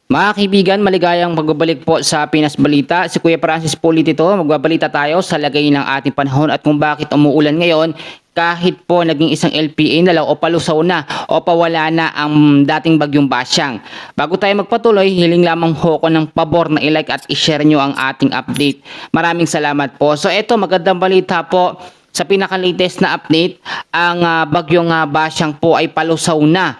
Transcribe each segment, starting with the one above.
Mga kaibigan, maligayang pagbabalik po sa Pinas Balita. Si Kuya Francis Pulit ito. Magbabalita tayo sa lagay ng ating panahon at kung bakit umuulan ngayon kahit po naging isang LPA na lang o palusaw na o pawala na ang dating bagyong Basyang. Bago tayo magpatuloy, hiling lamang ho ko ng pabor na i-like at i-share nyo ang ating update. Maraming salamat po. So ito, magandang balita po. Sa pinaka-latest na update, ang bagyong Basyang po ay palusaw na.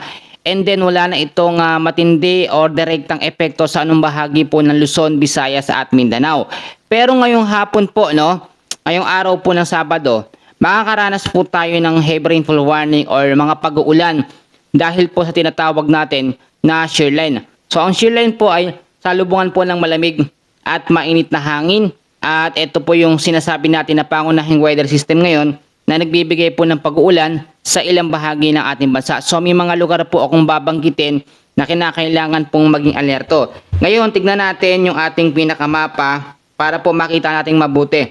And then wala na itong matindi or direktang epekto sa anong bahagi po ng Luzon, Visayas at Mindanao. Pero ngayong hapon po, no, ngayong araw po ng Sabado, makakaranas po tayo ng heavy rainfall warning or mga pag-uulan dahil po sa tinatawag natin na shear line. So ang shear line po ay salubungan po ng malamig at mainit na hangin. At ito po yung sinasabi natin na pangunahing weather system ngayon na nagbibigay po ng pag-uulan sa ilang bahagi ng ating bansa. So may mga lugar po akong babanggitin na kinakailangan pong maging alerto. Ngayon, tignan natin yung ating pinakamapa para po makita natin mabuti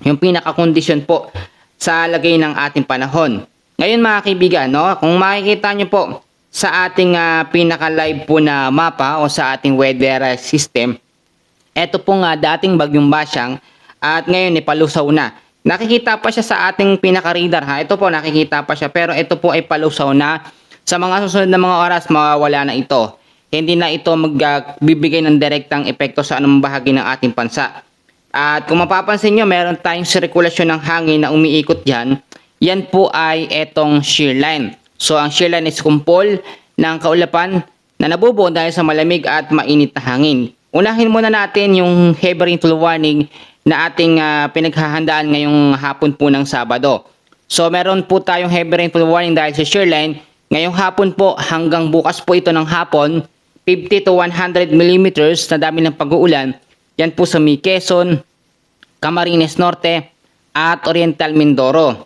yung pinakakondisyon po sa lagay ng ating panahon. Ngayon mga kaibigan, no, kung makikita nyo po sa ating pinaka-live po na mapa o sa ating weather system, eto po nga dating bagyong Basyang at ngayon palusaw na. Nakikita pa siya sa ating pinaka-radar ha. Ito po nakikita pa siya pero ito po ay palusaw na. Sa mga susunod na mga oras mawawala na ito. Hindi na ito magbibigay ng direktang epekto sa anong bahagi ng ating bansa. At kung mapapansin nyo, meron tayong sirkulasyon ng hangin na umiikot dyan. Yan po ay etong shear line. So ang shear line is kumpol ng kaulapan na nabubuo dahil sa malamig at mainit na hangin. Unahin muna natin yung heavy rainfall warning na ating pinaghahandaan ngayong hapon po ng Sabado. So meron po tayong heavy rainfall warning dahil sa shear line. Ngayong hapon po hanggang bukas po ito ng hapon, 50 to 100 millimeters na dami ng pag-uulan. Yan po sa Quezon, Camarines Norte at Oriental Mindoro.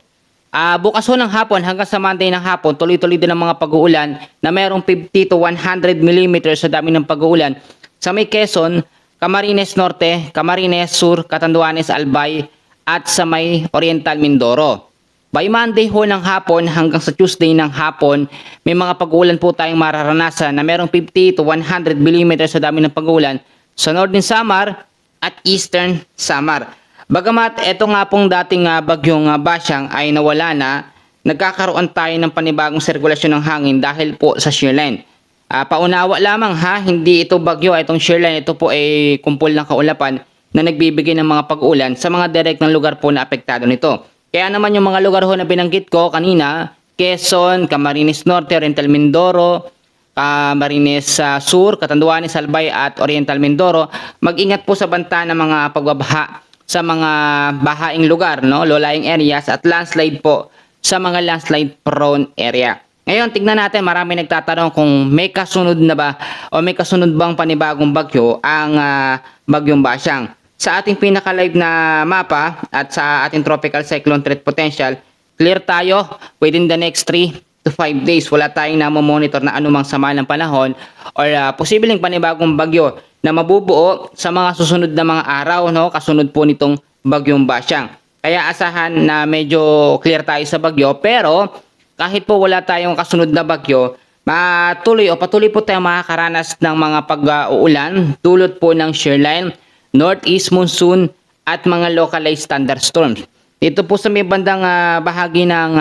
Bukas po ng hapon hanggang sa Monday ng hapon, tuloy-tuloy din ang mga pag-uulan na mayroong 50 to 100 millimeters na dami ng pag-uulan sa may Quezon, Camarines Norte, Camarines Sur, Catanduanes, Albay at sa may Oriental Mindoro. By Monday ho ng hapon hanggang sa Tuesday ng hapon, may mga pag-uulan po tayong mararanasan na merong 50 to 100 mm sa dami ng pag-uulan sa Northern Samar at Eastern Samar. Bagamat ito nga pong dating bagyong Basyang ay nawala na, nagkakaroon tayo ng panibagong sirkulasyon ng hangin dahil po sa shear line. Paunawa lamang ha, hindi ito bagyo, itong shear line, ito po ay kumpol ng kaulapan na nagbibigay ng mga pag-ulan sa mga direct ng lugar po na apektado nito. Kaya naman yung mga lugar ho na binanggit ko kanina, Quezon, Camarines Norte, Oriental Mindoro, Camarines Sur, Catanduanes, Albay at Oriental Mindoro, mag-ingat po sa banta ng mga pagbabaha sa mga bahaing lugar, no, low-lying areas at landslide po sa mga landslide prone area. Ngayon, tignan natin, marami nagtatanong kung may kasunod na ba o may kasunod bang panibagong bagyo ang bagyong Basyang. Sa ating pinaka-live na mapa at sa ating tropical cyclone threat potential, clear tayo within the next 3 to 5 days. Wala tayong namomonitor na anumang sama ng panahon or posibleng panibagong bagyo na mabubuo sa mga susunod na mga araw, no, kasunod po nitong bagyong Basyang. Kaya asahan na medyo clear tayo sa bagyo pero kahit po wala tayong kasunod na bagyo, patuloy po tayong makakaranas ng mga pag-uulan dulot po ng shear line, northeast monsoon at mga localized thunderstorms. Dito po sa may bandang bahagi ng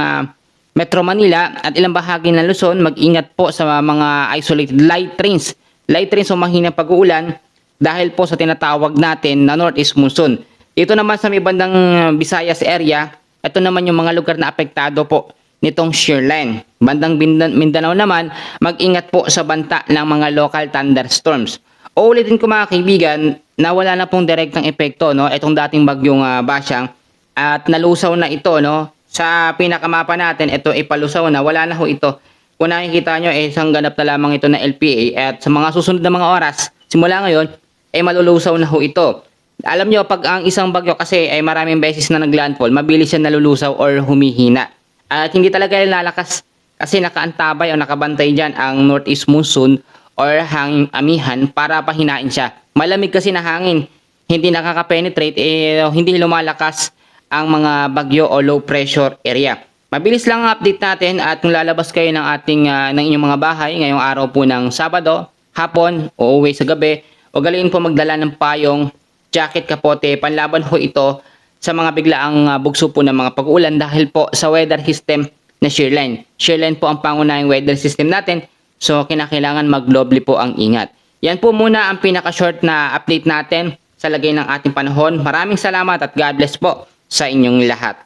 Metro Manila at ilang bahagi ng Luzon, mag-ingat po sa mga isolated light rains. Light rains o mahinang pag-uulan dahil po sa tinatawag natin na northeast monsoon. Dito naman sa may bandang Visayas area, ito naman yung mga lugar na apektado po nitong shear line. Bandang Mindanao naman, mag-ingat po sa banta ng mga local thunderstorms. Uulitin ko mga kaibigan na wala na pong direktang epekto, no, itong dating bagyong Basyang at nalusaw na ito, no. Sa pinakamapa natin, ito ay palusaw na, wala na ho ito. Kung nakikita nyo, isang ganap na lamang ito na LPA at sa mga susunod na mga oras, simula ngayon, ay malulusaw na ho ito. Alam nyo, pag ang isang bagyo kasi ay maraming beses na naglandfall, mabilis siya nalulusaw or humihina. At hindi talaga lalakas kasi nakaantabay o nakabantay dyan ang northeast monsoon or hanging amihan para pahinain siya. Malamig kasi na hangin, hindi nakaka-penetrate, hindi lumalakas ang mga bagyo o low pressure area. Mabilis lang ang update natin at kung lalabas kayo ng ng inyong mga bahay ngayong araw po ng Sabado, hapon, uuwi sa gabi, ugaliin po magdala ng payong, jacket, kapote, panlaban ho ito sa mga biglaang bugso po ng mga pag-uulan dahil po sa weather system na shearline. Shearline po ang pangunahing weather system natin, so kinakailangan magdoble po ang ingat. Yan po muna ang pinaka-short na update natin sa lagay ng ating panahon. Maraming salamat at God bless po sa inyong lahat.